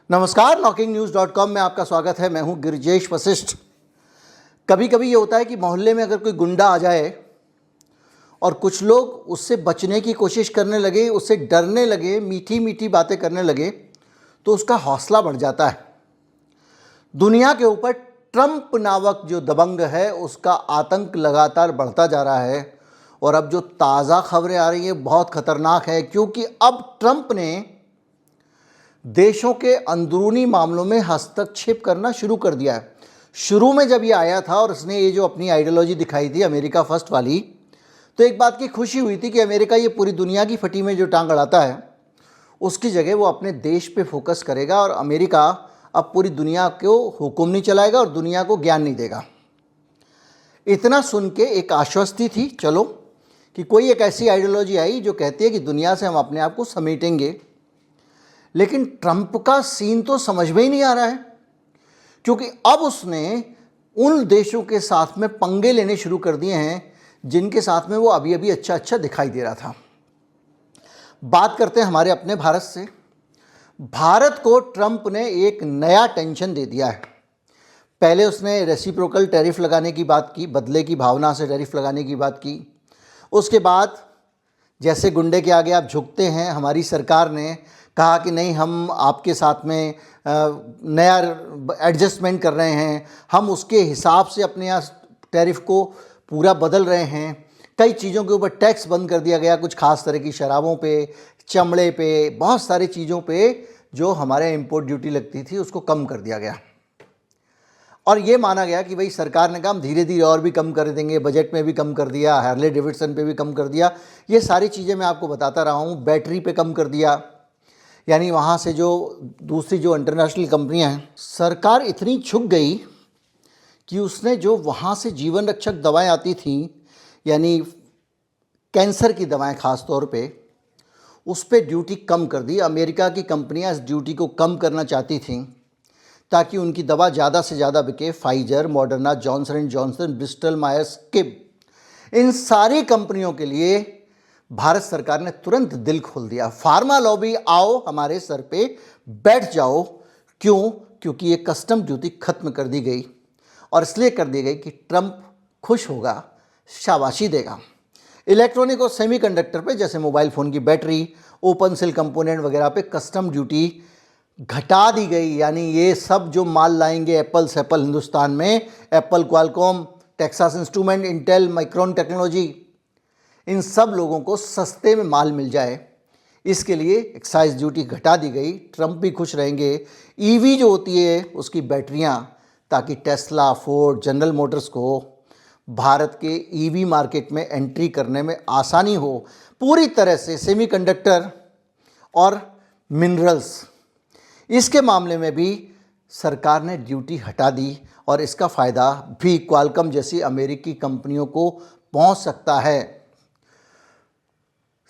नमस्कार, knocking-news.com में आपका स्वागत है। मैं हूं गिरिजेश वशिष्ठ। कभी कभी ये होता है कि मोहल्ले में अगर कोई गुंडा आ जाए और कुछ लोग उससे बचने की कोशिश करने लगे, उससे डरने लगे, मीठी मीठी बातें करने लगे, तो उसका हौसला बढ़ जाता है। दुनिया के ऊपर ट्रंप नामक जो दबंग है उसका आतंक लगातार बढ़ता जा रहा है और अब जो ताज़ा खबरें आ रही हैं बहुत ख़तरनाक है, क्योंकि अब ट्रंप ने देशों के अंदरूनी मामलों में हस्तक्षेप करना शुरू कर दिया है। शुरू में जब ये आया था और उसने ये जो अपनी आइडियोलॉजी दिखाई थी अमेरिका फर्स्ट वाली, तो एक बात की खुशी हुई थी कि अमेरिका ये पूरी दुनिया की फटी में जो टांग अड़ाता है उसकी जगह वो अपने देश पे फोकस करेगा और अमेरिका अब पूरी दुनिया को हुक्म नहीं चलाएगा और दुनिया को ज्ञान नहीं देगा। इतना सुन के एक आश्वस्ति थी, चलो कि कोई एक ऐसी आइडियोलॉजी आई जो कहती है कि दुनिया से हम अपने आप को समेटेंगे। लेकिन ट्रंप का सीन तो समझ में ही नहीं आ रहा है, क्योंकि अब उसने उन देशों के साथ में पंगे लेने शुरू कर दिए हैं जिनके साथ में वो अभी अभी अच्छा दिखाई दे रहा था। बात करते हैं हमारे अपने भारत से। भारत को ट्रंप ने एक नया टेंशन दे दिया है। पहले उसने रेसिप्रोकल टैरिफ लगाने की बात की, बदले की भावना से टैरिफ लगाने की बात की। उसके बाद जैसे गुंडे के आगे आप झुकते हैं, हमारी सरकार ने कहा कि नहीं, हम आपके साथ में नया एडजस्टमेंट कर रहे हैं, हम उसके हिसाब से अपने यहाँ टैरिफ को पूरा बदल रहे हैं। कई चीज़ों के ऊपर टैक्स बंद कर दिया गया, कुछ खास तरह की शराबों पे, चमड़े पे, बहुत सारी चीज़ों पे जो हमारे इंपोर्ट ड्यूटी लगती थी उसको कम कर दिया गया। और ये माना गया कि भाई सरकार ने कहा हम धीरे धीरे और भी कम कर देंगे, बजट में भी कम कर दिया, हार्ले डेविडसन पे भी कम कर दिया। ये सारी चीज़ें मैं आपको बताता रहा हूँ। बैटरी पे कम कर दिया, यानी वहाँ से जो दूसरी जो इंटरनेशनल कंपनियां हैं, सरकार इतनी झुक गई कि उसने जो वहाँ से जीवन रक्षक दवाएं आती थीं, यानी कैंसर की दवाएं ख़ास तौर पे, उस पर ड्यूटी कम कर दी। अमेरिका की कंपनियां इस ड्यूटी को कम करना चाहती थीं ताकि उनकी दवा ज़्यादा से ज़्यादा बिके। Pfizer, Moderna, Johnson and Johnson, Bristol Myers Squibb, इन सारी कंपनियों के लिए भारत सरकार ने तुरंत दिल खोल दिया। फार्मा लॉबी आओ हमारे सर पे बैठ जाओ। क्यों? क्योंकि ये कस्टम ड्यूटी खत्म कर दी गई और इसलिए कर दी गई कि ट्रंप खुश होगा, शाबाशी देगा। इलेक्ट्रॉनिक और सेमीकंडक्टर पे, जैसे मोबाइल फ़ोन की बैटरी, ओपन सेल कंपोनेंट वगैरह पे कस्टम ड्यूटी घटा दी गई। यानी ये सब जो माल लाएंगे एप्पल हिंदुस्तान में, Apple, Qualcomm, Texas Instrument, Intel, Micron Technology, इन सब लोगों को सस्ते में माल मिल जाए, इसके लिए एक्साइज ड्यूटी घटा दी गई। ट्रंप भी खुश रहेंगे। ईवी जो होती है उसकी बैटरियां, ताकि टेस्ला, फोर्ड, जनरल मोटर्स को भारत के ईवी मार्केट में एंट्री करने में आसानी हो। पूरी तरह से सेमीकंडक्टर और मिनरल्स, इसके मामले में भी सरकार ने ड्यूटी हटा दी और इसका फ़ायदा भी क्वालकॉम जैसी अमेरिकी कंपनियों को पहुंच सकता है।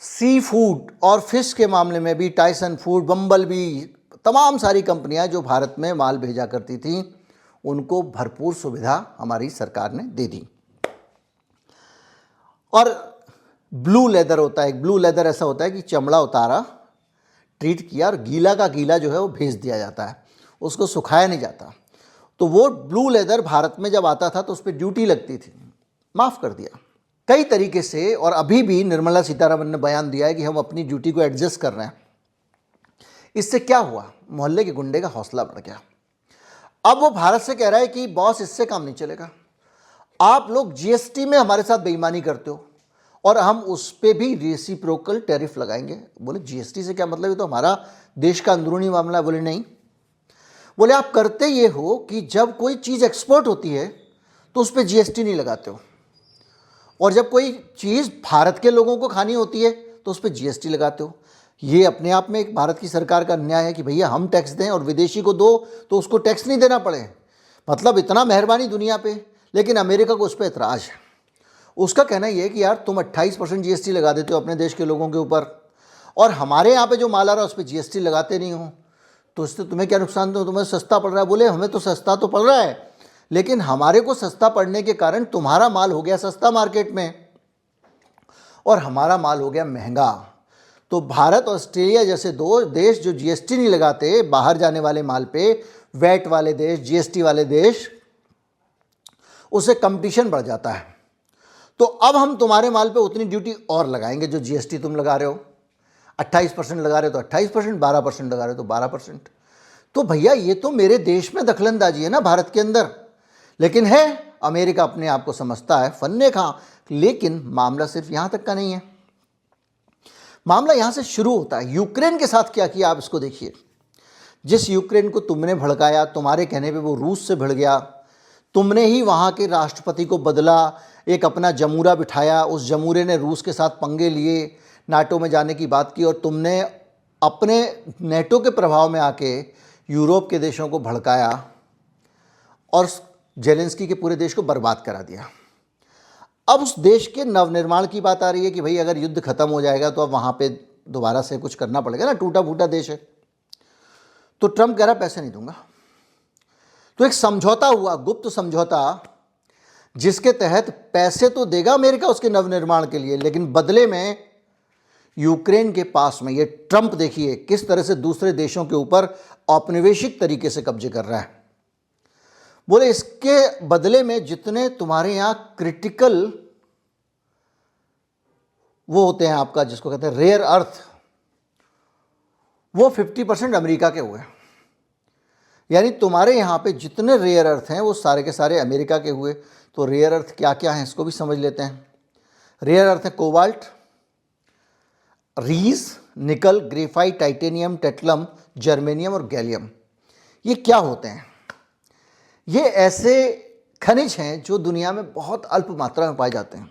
सी फूड और फिश के मामले में भी टाइसन फूड, बम्बल बी, तमाम सारी कंपनियां जो भारत में माल भेजा करती थीं, उनको भरपूर सुविधा हमारी सरकार ने दे दी। और ब्लू लेदर होता है, एक ब्लू लेदर ऐसा होता है कि चमड़ा उतारा, ट्रीट किया और गीला का गीला जो है वो भेज दिया जाता है, उसको सुखाया नहीं जाता। तो वो ब्लू लेदर भारत में जब आता था तो उस पर ड्यूटी लगती थी, माफ़ कर दिया कई तरीके से। और अभी भी निर्मला सीतारमण ने बयान दिया है कि हम अपनी ड्यूटी को एडजस्ट कर रहे हैं। इससे क्या हुआ? मोहल्ले के गुंडे का हौसला बढ़ गया। अब वो भारत से कह रहा है कि बॉस इससे काम नहीं चलेगा, आप लोग जीएसटी में हमारे साथ बेईमानी करते हो और हम उस पर भी रेसिप्रोकल टैरिफ लगाएंगे। बोले जीएसटी से क्या मतलब, ये तो हमारा देश का अंदरूनी मामला है। बोले नहीं, बोले आप करते ये हो कि जब कोई चीज़ एक्सपोर्ट होती है तो उस पर जीएसटी नहीं लगाते हो, और जब कोई चीज़ भारत के लोगों को खानी होती है तो उस पर जीएसटी लगाते हो। ये अपने आप में एक भारत की सरकार का अन्याय है कि भैया हम टैक्स दें और विदेशी को दो तो उसको टैक्स नहीं देना पड़े। मतलब इतना मेहरबानी दुनिया पे, लेकिन अमेरिका को उस पर एतराज़ है। उसका कहना ये है कि यार तुम 28% जीएसटी लगा देते हो अपने देश के लोगों के ऊपर और हमारे यहाँ पे जो माल आ रहा है उस पर जीएसटी लगाते नहीं हो, तो इससे तुम्हें क्या नुकसान? तो तुम्हें सस्ता पड़ रहा है। बोले हमें तो सस्ता तो पड़ रहा है, लेकिन हमारे को सस्ता पड़ने के कारण तुम्हारा माल हो गया सस्ता मार्केट में और हमारा माल हो गया महंगा। तो भारत और ऑस्ट्रेलिया जैसे दो देश जो जीएसटी नहीं लगाते बाहर जाने वाले माल पे, वैट वाले देश, जीएसटी वाले देश, उससे कंपटीशन बढ़ जाता है। तो अब हम तुम्हारे माल पे उतनी ड्यूटी और लगाएंगे जो जीएसटी तुम लगा रहे हो। 28% लगा रहे हो तो 28%, 12% लगा रहे हो तो 12%। तो भैया ये तो मेरे देश में दखलंदाजी है ना भारत के अंदर। लेकिन है, अमेरिका अपने आप को समझता है फन्ने खां। लेकिन मामला सिर्फ यहां तक का नहीं है, मामला यहां से शुरू होता है। यूक्रेन के साथ क्या किया आप इसको देखिए। जिस यूक्रेन को तुमने भड़काया, तुम्हारे कहने पे वो रूस से भिड़ गया, तुमने ही वहाँ के राष्ट्रपति को बदला, एक अपना जमूरा बिठाया, उस जमूरे ने रूस के साथ पंगे लिए, नाटो में जाने की बात की, और तुमने अपने नेटो के प्रभाव में आके यूरोप के देशों को भड़काया और जेलेंस्की के पूरे देश को बर्बाद करा दिया। अब उस देश के नवनिर्माण की बात आ रही है कि भाई अगर युद्ध खत्म हो जाएगा तो अब वहाँ पे दोबारा से कुछ करना पड़ेगा ना, टूटा फूटा देश है। तो ट्रम्प कह रहा पैसे नहीं दूंगा। तो एक समझौता हुआ, गुप्त समझौता, जिसके तहत पैसे तो देगा अमेरिका उसके नवनिर्माण के लिए, लेकिन बदले में यूक्रेन के पास में ये ट्रम्प देखिए किस तरह से दूसरे देशों के ऊपर औपनिवेशिक तरीके से कब्जे कर रहा है। बोले इसके बदले में जितने तुम्हारे यहां क्रिटिकल वो होते हैं आपका, जिसको कहते हैं रेयर अर्थ, वो 50% अमेरिका के हुए। यानी तुम्हारे यहां पे जितने रेयर अर्थ हैं वो सारे के सारे अमेरिका के हुए। तो रेयर अर्थ क्या क्या हैं इसको भी समझ लेते हैं। रेयर अर्थ है कोबाल्ट, रीस, निकल, ग्रेफाइट, टाइटेनियम, टेट्लम, जर्मेनियम और गैलियम। ये क्या होते हैं? ये ऐसे खनिज हैं जो दुनिया में बहुत अल्प मात्रा में पाए जाते हैं,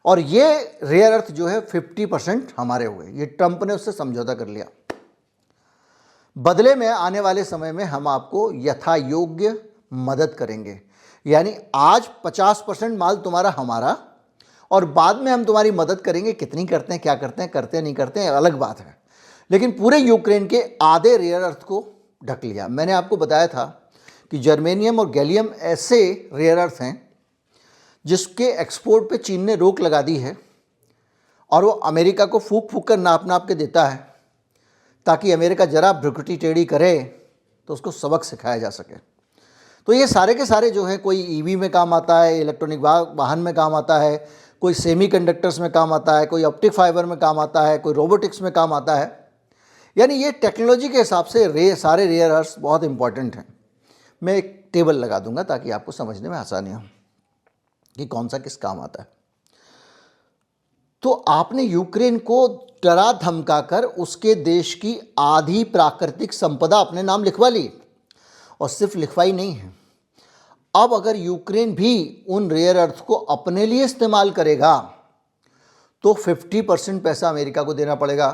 और ये रेयर अर्थ जो है 50% हमारे हुए। ये ट्रंप ने उससे समझौता कर लिया। बदले में आने वाले समय में हम आपको यथा योग्य मदद करेंगे। यानी आज 50% माल तुम्हारा हमारा, और बाद में हम तुम्हारी मदद करेंगे। कितनी करते हैं, क्या करते हैं, करते नहीं करते हैं अलग बात है, लेकिन पूरे यूक्रेन के आधे रेयर अर्थ को ढक लिया। मैंने आपको बताया था कि जर्मेनियम और गैलियम ऐसे रेयर अर्थ हैं जिसके एक्सपोर्ट पे चीन ने रोक लगा दी है, और वो अमेरिका को फूक फूक कर नाप नाप के देता है, ताकि अमेरिका जरा भ्रुकुटी टेढ़ी करे तो उसको सबक सिखाया जा सके। तो ये सारे के सारे जो है, कोई ईवी में काम आता है, इलेक्ट्रॉनिक वाहन में काम आता है, कोई सेमीकंडक्टर्स में काम आता है, कोई ऑप्टिक फाइबर में काम आता है, कोई रोबोटिक्स में काम आता है। यानी ये टेक्नोलॉजी के हिसाब से सारे रेयर अर्थ बहुत इंपॉर्टेंट हैं। मैं एक टेबल लगा दूंगा ताकि आपको समझने में आसानी हो कि कौन सा किस काम आता है। तो आपने यूक्रेन को डरा धमका कर उसके देश की आधी प्राकृतिक संपदा अपने नाम लिखवा ली, और सिर्फ लिखवाई नहीं है, अब अगर यूक्रेन भी उन रेयर अर्थ को अपने लिए इस्तेमाल करेगा तो 50% पैसा अमेरिका को देना पड़ेगा।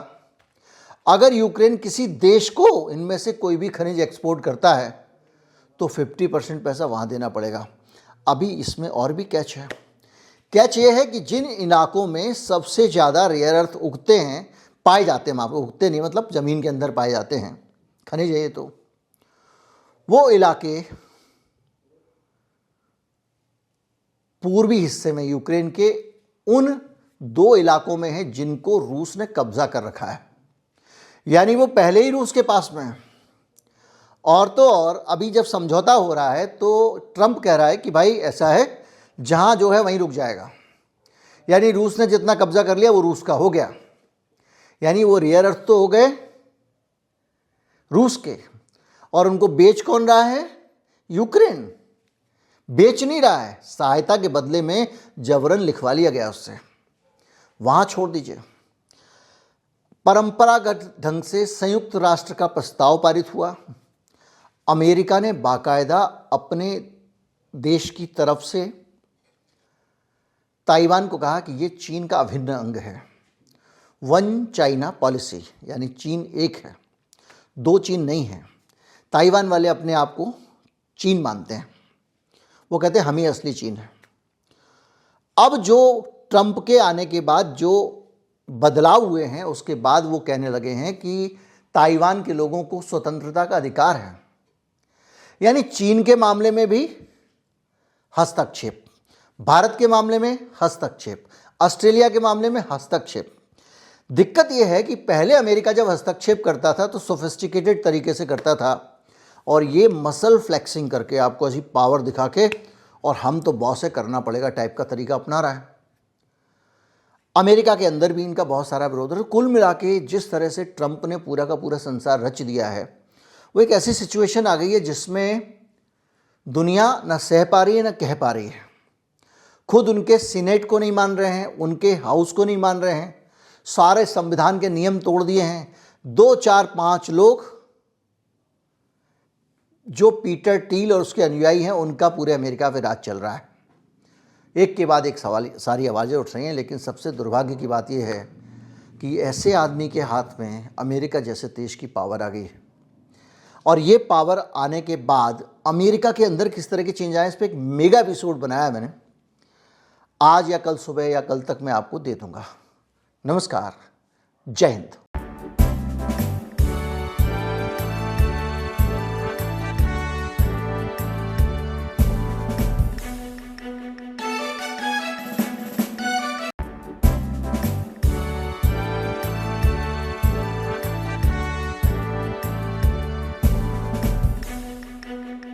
अगर यूक्रेन किसी देश को इनमें से कोई भी खनिज एक्सपोर्ट करता है तो 50% पैसा वहाँ देना पड़ेगा। अभी इसमें और भी कैच है। कैच ये है कि जिन इलाकों में सबसे ज़्यादा रेयर अर्थ उगते हैं, पाए जाते हैं, वहाँ पर उगते नहीं मतलब ज़मीन के अंदर पाए जाते हैं, खनिज है ये, तो वो इलाके पूर्वी हिस्से में यूक्रेन के उन 2 इलाकों में है जिनको रूस ने कब्जा कर रखा है। यानी वो पहले ही रूस के पास में है। और तो और अभी जब समझौता हो रहा है तो ट्रंप कह रहा है कि भाई ऐसा है, जहां जो है वहीं रुक जाएगा। यानी रूस ने जितना कब्जा कर लिया वो रूस का हो गया। यानी वो रेयर अर्थ तो हो गए रूस के, और उनको बेच कौन रहा है? यूक्रेन। बेच नहीं रहा है, सहायता के बदले में जबरन लिखवा लिया गया उससे। वहां छोड़ दीजिए। परंपरागत ढंग से संयुक्त राष्ट्र का प्रस्ताव पारित हुआ। अमेरिका ने बाकायदा अपने देश की तरफ से ताइवान को कहा कि ये चीन का अभिन्न अंग है। 1 चाइना पॉलिसी, यानी चीन एक है, 2 चीन नहीं है। ताइवान वाले अपने आप को चीन मानते हैं, वो कहते हैं हम ही असली चीन है। अब जो ट्रंप के आने के बाद जो बदलाव हुए हैं, उसके बाद वो कहने लगे हैं कि ताइवान के लोगों को स्वतंत्रता का अधिकार है। यानी चीन के मामले में भी हस्तक्षेप, भारत के मामले में हस्तक्षेप, ऑस्ट्रेलिया के मामले में हस्तक्षेप। दिक्कत यह है कि पहले अमेरिका जब हस्तक्षेप करता था तो सोफिस्टिकेटेड तरीके से करता था, और ये मसल फ्लेक्सिंग करके आपको ऐसी पावर दिखा के और हम तो बॉस है करना पड़ेगा टाइप का तरीका अपना रहा है। अमेरिका के अंदर भी इनका बहुत सारा विरोध है। कुल मिला के जिस तरह से ट्रंप ने पूरा का पूरा संसार रच दिया है, वो एक ऐसी सिचुएशन आ गई है जिसमें दुनिया न सह पा रही है न कह पा रही है। खुद उनके सीनेट को नहीं मान रहे हैं, उनके हाउस को नहीं मान रहे हैं, सारे संविधान के नियम तोड़ दिए हैं। 2, 4, 5 लोग जो पीटर टील और उसके अनुयायी हैं, उनका पूरे अमेरिका पे राज चल रहा है। एक के बाद एक सवाल सारी आवाज़ें उठ रही हैं, लेकिन सबसे दुर्भाग्य की बात यह है कि ऐसे आदमी के हाथ में अमेरिका जैसे देश की पावर आ गई है, और ये पावर आने के बाद अमेरिका के अंदर किस तरह के चेंज आए, इस पर एक मेगा एपिसोड बनाया मैंने। आज या कल सुबह या कल तक मैं आपको दे दूंगा। नमस्कार, जय हिंद।